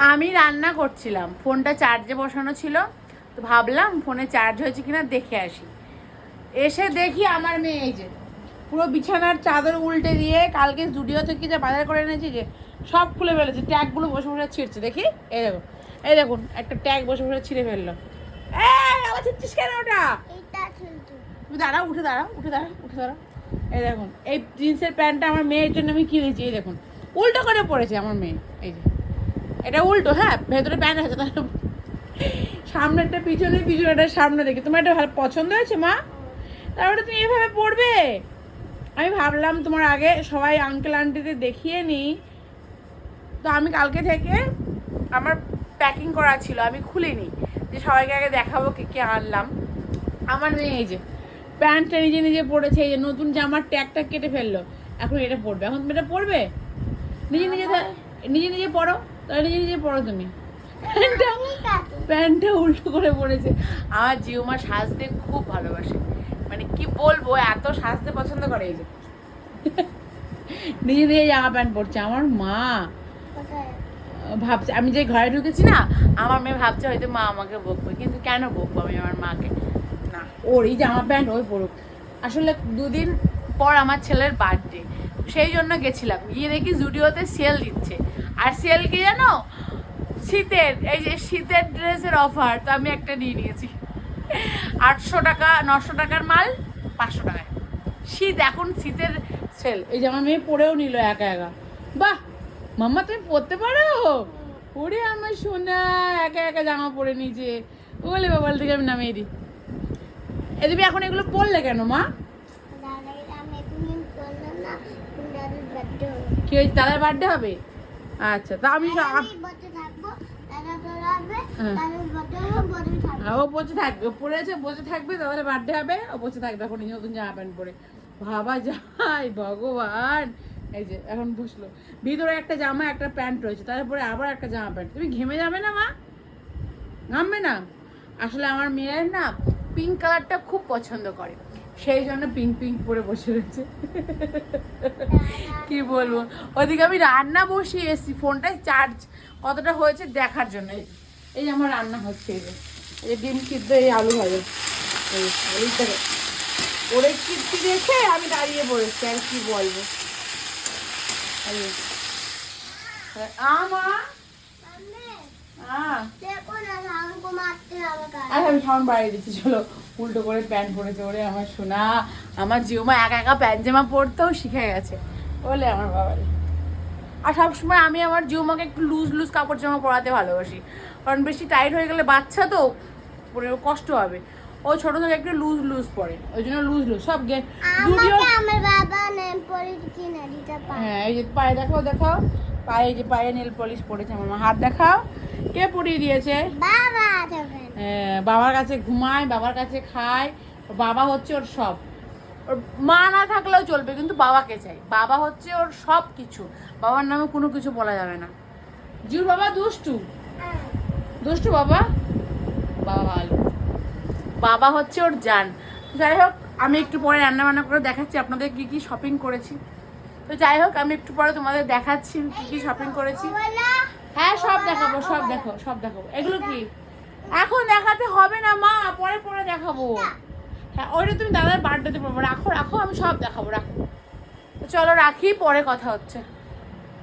আমি রান্না করছিলাম, ফোনটা চার্জে বসানো ছিল, তো ভাবলাম ফোনে চার্জ হয়েছে কিনা দেখে আসি। এসে দেখি আমার মেয়ে এই যে পুরো বিছানার চাদর উল্টে দিয়ে কালকে স্টুডিও থেকে যে বাজার করে এনেছি যে সব খুলে ফেলেছে, ট্যাগগুলো বসে বসে ছিঁড়ছে। দেখি এই দেখুন, এই দেখুন একটা ট্যাগ বসে বসে ছিঁড়ে ফেললো। আবার ছিঁড়ছিস কেন ওটা? তুমি দাঁড়াও, উঠে দাঁড়াও, উঠে দাঁড়াও, উঠে দাঁড়াও। এই দেখুন এই জিন্সের প্যান্টটা আমার মেয়ের জন্য আমি কিনেছি। এই দেখুন উল্টো করে পড়েছে আমার মেয়ে। এই যে এটা উল্টো, হ্যাঁ ভেতরে প্যান্ট আছে, তাহলে সামনেরটা পিছনে, পিছনেটা সামনে দেখে। তোমার এটা ভালো পছন্দ হয়েছে মা? তারপরে তুমি এভাবে পড়বে? আমি ভাবলাম তোমার আগে সবাই আঙ্কেল আন্টিদের দেখিয়ে নিই, তো আমি কালকে থেকে আমার প্যাকিং করা ছিল, আমি খুলিনি, যে সবাইকে আগে দেখাবো কে কে আনলাম। আমার মেয়ে এই যে প্যান্টটা নিজে নিজে পড়েছে, এই যে নতুন জামার ট্যাগটা কেটে ফেললো, এখন এটা পড়বে। এখন তুমি এটা পড়বে? নিজে নিজে নিজে নিজে পড়ো, তাহলে নিজে নিজে পড়ো তুমি। প্যান্টটা উল্টো করে পড়েছে। আমার জিউমা সাজতে খুব ভালোবাসে, মানে কি বলবো, এত সাজতে পছন্দ করে। এই যে নিজে নিজে জামা প্যান্ট পরছে। আমার মা ভাবছে, আমি যে ঘরে ঢুকেছি না, আমার মেয়ে ভাবছে হয়তো মা আমাকে বকবে, কিন্তু কেন বকবো আমি আমার মাকে? না, ওর এই জামা প্যান্ট ওই পড়ুক। আসলে দুদিন পর আমার ছেলের বার্থডে, সেই জন্য গেছিলাম, গিয়ে দেখি জুডিওতে সেল দিচ্ছে। আর সেল কি জানো? শীতের, এই যে শীতের ড্রেসের অফার। তো আমি একটা নিয়ে নিয়েছি, 800 টাকা, 900 টাকার মাল 500 টাকায়। শীত, এখন শীতের সেল। এই যে আমার মেয়ে পরেও নিল একা একা। বাহ মাম্মা, তুমি পরতে পারো? ওরে আমার সোনা, একা একা জামা পরে নিয়েছে। বলে বাবাল থেকে আমি নামিয়ে দিই। এ তুমি এখন এগুলো পরলে কেন মা? কি হয়েছে? দাদার বার্থডে হবে? আচ্ছা, তা আমি ও বসে থাকবে, পড়েছে বসে থাকবে, তাহলে বার্থডে হবে, ও বসে থাকবে এখন নতুন জামা প্যান্ট পরে। ভাবা যায় ভগবান। এই যে এখন বসলো, ভিতরে একটা জামা একটা প্যান্ট রয়েছে, তারপরে আবার একটা জামা প্যান্ট। তুমি ঘেমে যাবে না মা? ঘামবে না? আসলে আমার মেয়ের না পিঙ্ক কালারটা খুব পছন্দ করে, সেই জন্য পিঙ্ক পিঙ্ক পরে বসে রয়েছে। কি বলবো, ওদিকে আমি রান্না বসিয়ে এসেছি, ফোনটায় চার্জ কতটা হয়েছে দেখার জন্য। এই যে আমার রান্না হচ্ছে, এই যে ডিম সিদ্ধ, এই আলু ভাজা, এইটাকে ওরে কীর্তি রেখে আমি দাঁড়িয়ে পড়েছি। আর কি বলবো, আমি সাউন্ড বাড়িয়ে দিচ্ছি। চলো, উল্টো করে প্যান্ট পরেছে। ওরে আমার সোনা, আমার জিউমা একা একা প্যান্ট জামা পরতেও শিখে গেছে বলে আমার বাবারে। আর সবসময় আমি আমার জিউমাকে একটু লুজ লুজ কাপড় জামা পরাতে ভালোবাসি, কারণ বেশি টাইট হয়ে গেলে বাচ্চা তো পরে কষ্ট হবে। ও ছোট থেকে একটু লুজ লুজ পরে, ওই জন্য লুজ লুজ সব হ্যাঁ। এই যে পায়ে দেখাও, দেখাও পায়ে, যে পায়ে নেল পলিশ পড়েছে আমার মা। হাত দেখাও, কে পরিয়ে দিয়েছে? বাবার কাছে ঘুমায়, বাবার কাছে খায়, বাবা হচ্ছে ওর সব। ওর মা না থাকলেও চলবে, কিন্তু বাবাকে চাই। বাবা হচ্ছে ওর সব কিছু, বাবার নামে কোনো কিছু বলা যাবে না। জিউর বাবা দুষ্টু, দুষ্টু বাবা, বাবা ভালো, বাবা হচ্ছে ওর জান। যাই হোক, আমি একটু পরে রান্না বান্না করে দেখাচ্ছি আপনাদের কি কি শপিং করেছি। তো যাই হোক, আমি একটু পরে তোমাদের দেখাচ্ছি কি কি শপিং করেছি। হ্যাঁ সব দেখাবো, সব দেখো, সব দেখাবো। এগুলো কি এখন দেখাতে হবে না মা, পরে পরে দেখাবো। হ্যাঁ ওইটা তুমি দাদার বার্থডেতে পাবো। রাখো রাখো, আমি সব দেখাবো, রাখো। তো চলো রাখি, পরে কথা হচ্ছে।